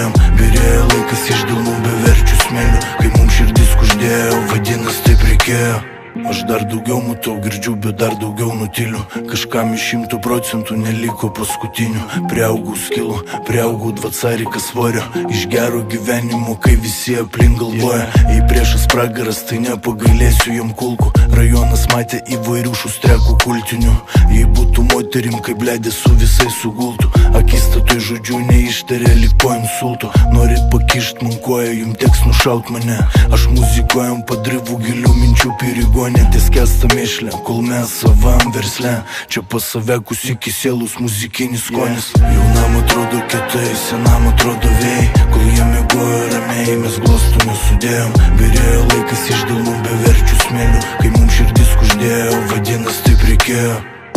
sudėjom. Byrėjo laikas iš delnų beverčių smėlių, kai mums širdis kuždėjo, vadinas taip reikėjo. Aš dar daugiau matau, girdžiu, bet dar daugiau nutyliu. Kažkam iš 100% neliko paskutinių. Priaugau skilų, priaugau 20 svorio. Iš gero gyvenimo, kai visi aplink galvoja. Jei priešas pragaras, tai nepagailėsiu jam kulkų. Rajonas matė įvairių šustrekų kultinių. Jei būtų moterim, kaip bledė su visai sugultų. Akistatui žodžių neištarė lyg po insultų. Norit pakišt man koją, jum teks nušaut mane. Aš muzikuojam padrivų gilių minčių pirigonė. Ties kestą mėšlę, kol mes savam versle. Čia pas save iki sielus muzikinis skonis. Jaunam atrodo kietai, senam atrodo vėjai. Kol jie miegojo ramiai, mes glostų nesudėjom. Byrėjo laikas iš delnų beverčių smėlių, kai mums širdis kuždėjo, vadinas taip reikėjo.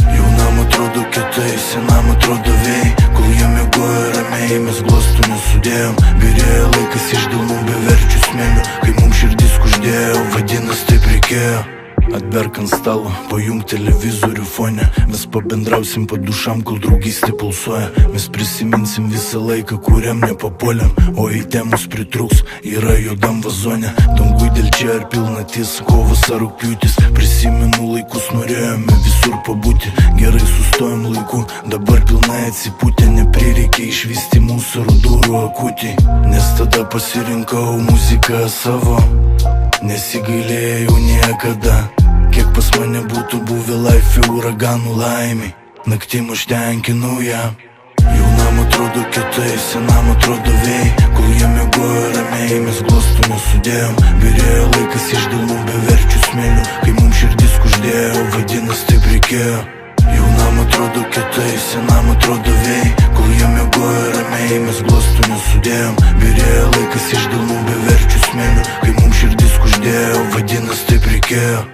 Jaunam atrodo kietai, senam atrodo vėjai. Kol jie miegojo ramiai, mes glostų nesudėjom. Byrėjo laikas iš delnų beverčių smėlių, kai mums širdis kuždėjo, vadinas taip reikėjo. Atberk ant stalo, pajung televizorių fone. Mes pabendrausim po dušam, kol draugystė pulsuoja. Mes prisiminsim visą laiką, kuriam nepapuoliam. O jei temus pritrūks, yra juodam vazone. Dangui dėl čia ar pilnatis, kovas ar rugpjūtis. Prisimenu laikus, norėjome visur pabūti. Gerai sustojom laiku, dabar pilnai atsipūtė. Neprireikė išvysti mūsų durų akutį. Nes tada pasirinkau muziką savo, nesigailėjau niekada. Kiek pas mane būtų buvę laifė uraganų laimiai, naktim aš tenkinu ją. Jaunam atrodo kietai, senam atrodo vėjai. Kol jie miegojo ramiai, mes glostų nesudėjom. Byrėjo laikas iš delnų beverčių smėlių, kai mums širdis kuždėjo, vadinas taip reikėjo. Jaunam atrodo kietai, senam atrodo vėjai. Kol jie miegojo ramiai, mes glostų nesudėjom. Byrėjo laikas iš delnų beverčių smėlių, kai mums širdis kuždėjo, vadinas taip reikėjo.